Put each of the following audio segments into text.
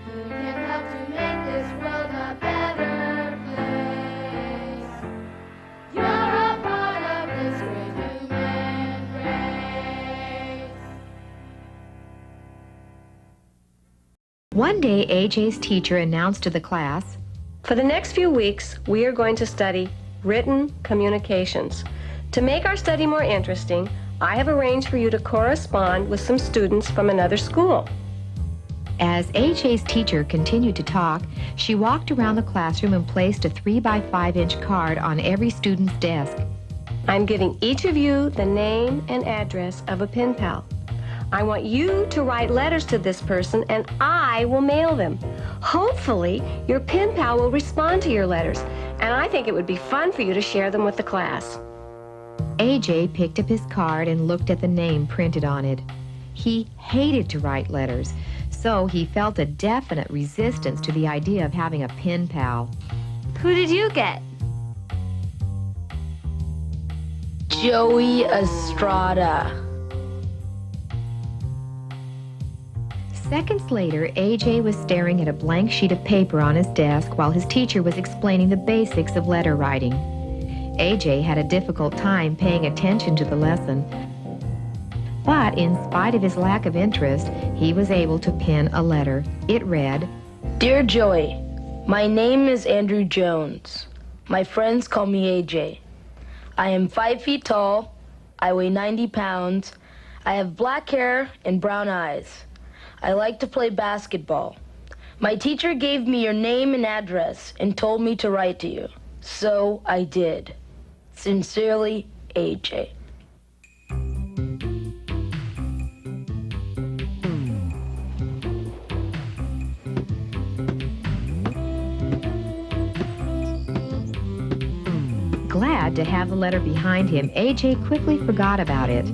Who can help to make this world a better place? You're a part of this great human race. One day, AJ's teacher announced to the class, For the next few weeks, we are going to study written communications. To make our study more interesting, I have arranged for you to correspond with some students from another school. As AJ's teacher continued to talk, she walked around the classroom and placed a 3-by-5-inch card on every student's desk. I'm giving each of you the name and address of a pen pal. I want you to write letters to this person, and I will mail them. Hopefully, your pen pal will respond to your letters, and I think it would be fun for you to share them with the class. AJ picked up his card and looked at the name printed on it. He hated to write letters, so he felt a definite resistance to the idea of having a pen pal. Who did you get? Joey Estrada. Seconds later, AJ was staring at a blank sheet of paper on his desk while his teacher was explaining the basics of letter writing. AJ had a difficult time paying attention to the lesson, but in spite of his lack of interest, he was able to pen a letter. It read, Dear Joey, my name is Andrew Jones. My friends call me AJ. I am 5 feet tall. I weigh 90 pounds. I have black hair and brown eyes. I like to play basketball. My teacher gave me your name and address and told me to write to you. So I did. Sincerely, AJ. Glad to have the letter behind him, AJ quickly forgot about it.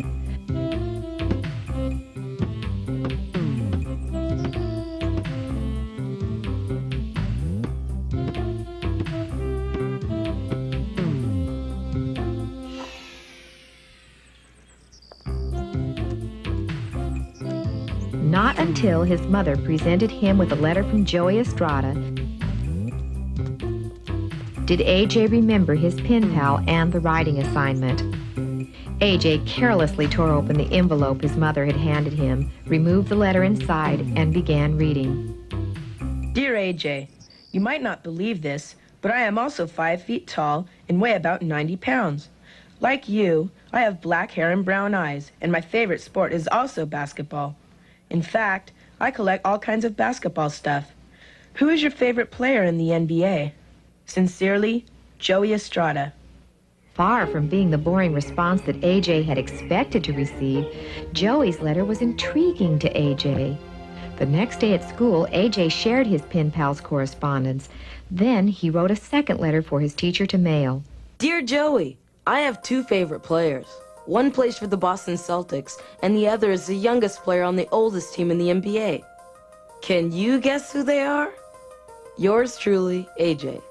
Not until his mother presented him with a letter from Joey Estrada did AJ remember his pen pal and the writing assignment. AJ carelessly tore open the envelope his mother had handed him, removed the letter inside, and began reading. Dear AJ, you might not believe this, but I am also 5 feet tall and weigh about 90 pounds. Like you, I have black hair and brown eyes, and my favorite sport is also basketball. In fact, I collect all kinds of basketball stuff. Who is your favorite player in the NBA? Sincerely, Joey Estrada. Far from being the boring response that AJ had expected to receive, Joey's letter was intriguing to AJ. The next day at school, AJ shared his pen pal's correspondence. Then he wrote a second letter for his teacher to mail. Dear Joey, I have 2 favorite players. One plays for the Boston Celtics, and the other is the youngest player on the oldest team in the NBA. Can you guess who they are? Yours truly, AJ.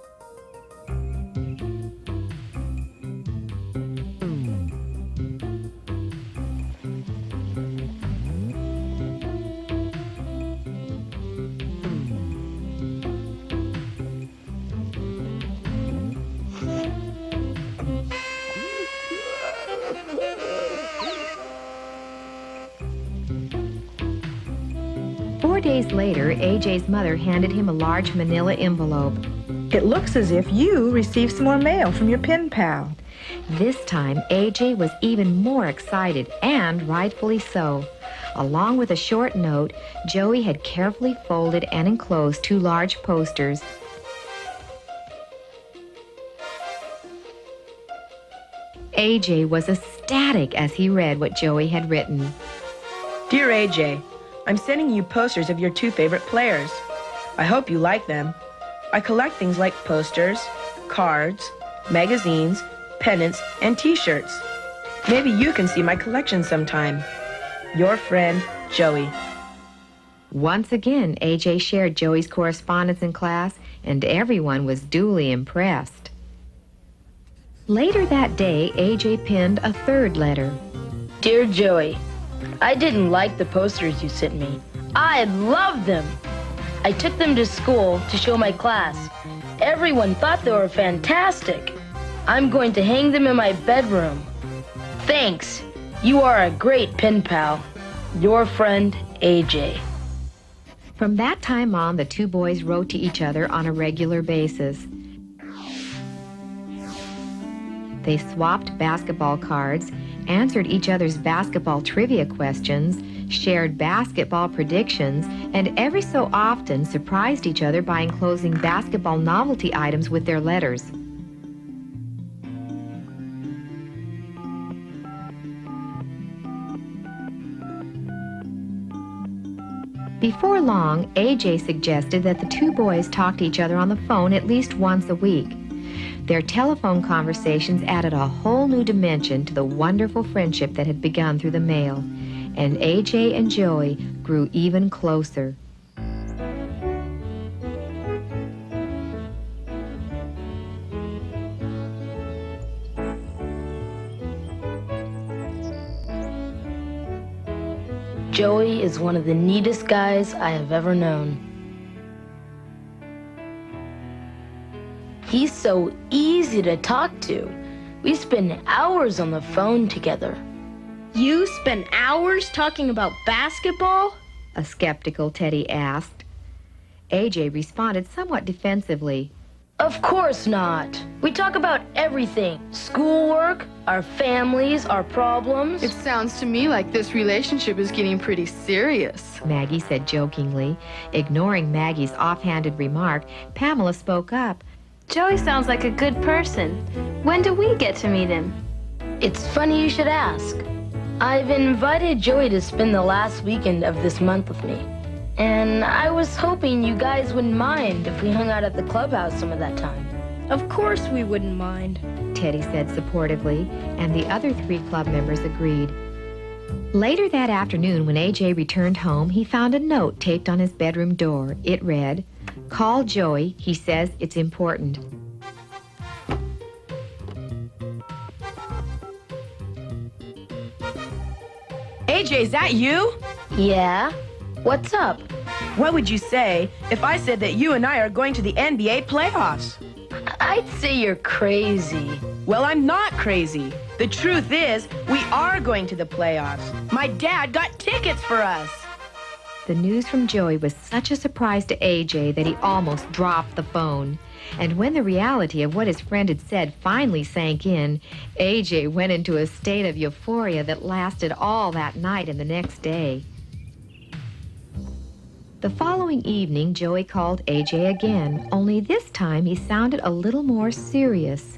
Four days later, AJ's mother handed him a large manila envelope. It looks as if you received some more mail from your pen pal. This time, AJ was even more excited, and rightfully so. Along with a short note, Joey had carefully folded and enclosed 2 large posters. AJ was ecstatic as he read what Joey had written. Dear AJ, I'm sending you posters of your 2 favorite players. I hope you like them. I collect things like posters, cards, magazines, pennants, and t-shirts. Maybe you can see my collection sometime. Your friend, Joey. Once again, AJ shared Joey's correspondence in class, and everyone was duly impressed. Later that day, AJ penned a third letter. Dear Joey, I didn't like the posters you sent me. I loved them. I took them to school to show my class. Everyone thought they were fantastic. I'm going to hang them in my bedroom. Thanks. You are a great pen pal. Your friend, AJ. From that time on, the two boys wrote to each other on a regular basis. They swapped basketball cards, answered each other's basketball trivia questions, shared basketball predictions, and every so often surprised each other by enclosing basketball novelty items with their letters. Before long, AJ suggested that the two boys talk to each other on the phone at least once a week. Their telephone conversations added a whole new dimension to the wonderful friendship that had begun through the mail, and AJ and Joey grew even closer. Joey is one of the neatest guys I have ever known. He's so easy to talk to. We spend hours on the phone together. You spend hours talking about basketball? A skeptical Teddy asked. AJ responded somewhat defensively. Of course not. We talk about everything. Schoolwork, our families, our problems. It sounds to me like this relationship is getting pretty serious. Maggie said jokingly. Ignoring Maggie's offhanded remark, Pamela spoke up. Joey sounds like a good person. When do we get to meet him? It's funny you should ask. I've invited Joey to spend the last weekend of this month with me. And I was hoping you guys wouldn't mind if we hung out at the clubhouse some of that time. Of course we wouldn't mind, Teddy said supportively, and the other three club members agreed. Later that afternoon, when AJ returned home, he found a note taped on his bedroom door. It read, "Call Joey. He says it's important." AJ, is that you? Yeah? What's up? What would you say if I said that you and I are going to the NBA playoffs? I'd say you're crazy. Well, I'm not crazy. The truth is, we are going to the playoffs. My dad got tickets for us. The news from Joey was such a surprise to AJ that he almost dropped the phone. And when the reality of what his friend had said finally sank in, AJ went into a state of euphoria that lasted all that night and the next day. The following evening, Joey called AJ again, only this time he sounded a little more serious.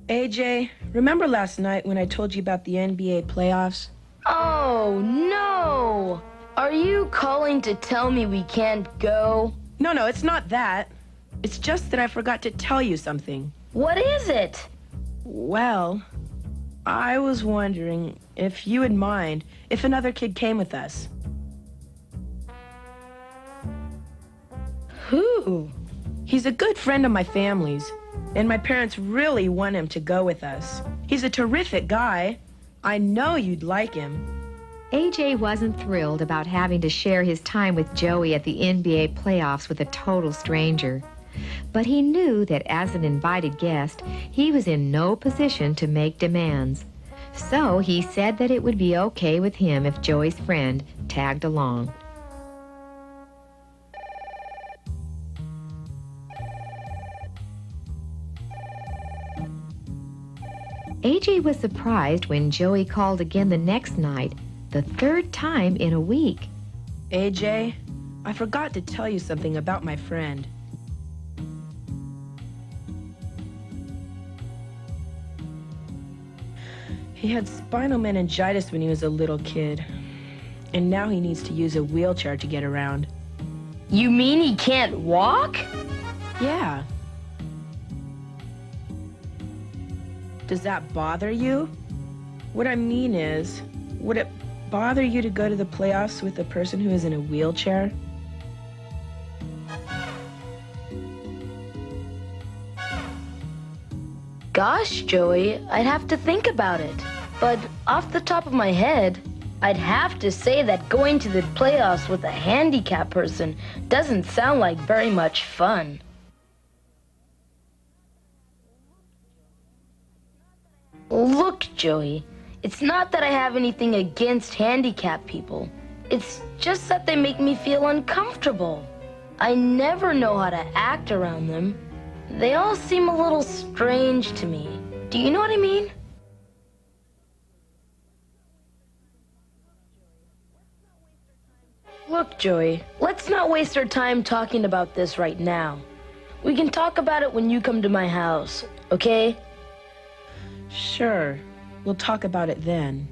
AJ, remember last night when I told you about the NBA playoffs? Oh, no! Are you calling to tell me we can't go? No, it's not that. It's just that I forgot to tell you something. What is it? Well, I was wondering if you would mind if another kid came with us. Who? He's a good friend of my family's, and my parents really want him to go with us. He's a terrific guy. I know you'd like him. AJ wasn't thrilled about having to share his time with Joey at the NBA playoffs with a total stranger. But he knew that as an invited guest, he was in no position to make demands. So he said that it would be okay with him if Joey's friend tagged along. AJ was surprised when Joey called again the next night, the third time in a week. AJ, I forgot to tell you something about my friend. He had spinal meningitis when he was a little kid, and now he needs to use a wheelchair to get around. You mean he can't walk? Yeah. Does that bother you? What I mean is, would it bother you to go to the playoffs with a person who is in a wheelchair? Gosh, Joey, I'd have to think about it. But off the top of my head, I'd have to say that going to the playoffs with a handicapped person doesn't sound like very much fun. Look, Joey, it's not that I have anything against handicapped people. It's just that they make me feel uncomfortable. I never know how to act around them. They all seem a little strange to me. Do you know what I mean? Look, Joey, let's not waste our time talking about this right now. We can talk about it when you come to my house, okay? Sure, we'll talk about it then.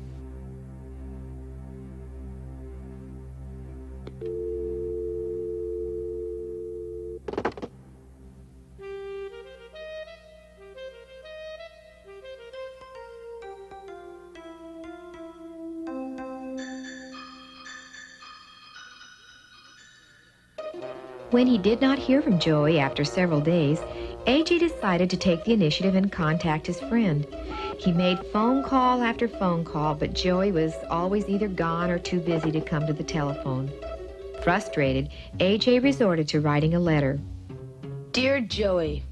When he did not hear from Joey after several days, AJ decided to take the initiative and contact his friend. He made phone call after phone call, but Joey was always either gone or too busy to come to the telephone. Frustrated, AJ resorted to writing a letter. Dear Joey,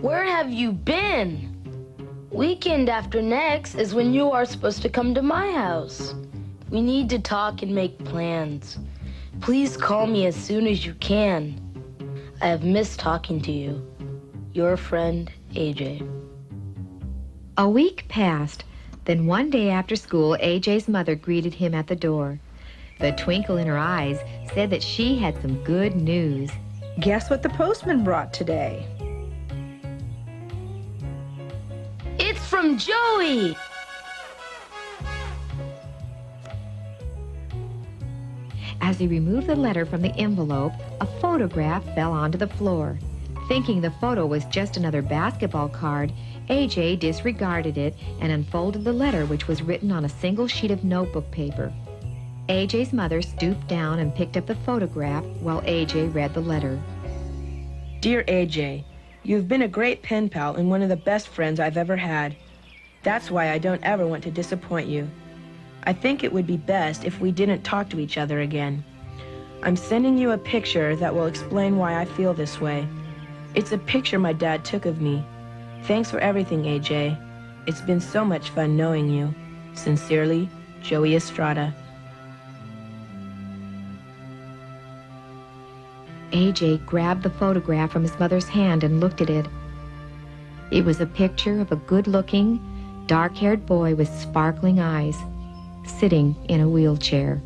where have you been? Weekend after next is when you are supposed to come to my house. We need to talk and make plans. Please call me as soon as you can. I have missed talking to you. Your friend, AJ. A week passed. Then one day after school, AJ's mother greeted him at the door. The twinkle in her eyes said that she had some good news. Guess what the postman brought today? It's from Joey! As he removed the letter from the envelope, a photograph fell onto the floor. Thinking the photo was just another basketball card, AJ disregarded it and unfolded the letter, which was written on a single sheet of notebook paper. AJ's mother stooped down and picked up the photograph while AJ read the letter. Dear AJ, you've been a great pen pal and one of the best friends I've ever had. That's why I don't ever want to disappoint you. I think it would be best if we didn't talk to each other again. I'm sending you a picture that will explain why I feel this way. It's a picture my dad took of me. Thanks for everything, AJ. It's been so much fun knowing you. Sincerely, Joey Estrada. AJ grabbed the photograph from his mother's hand and looked at it. It was a picture of a good-looking, dark-haired boy with sparkling eyes, sitting in a wheelchair.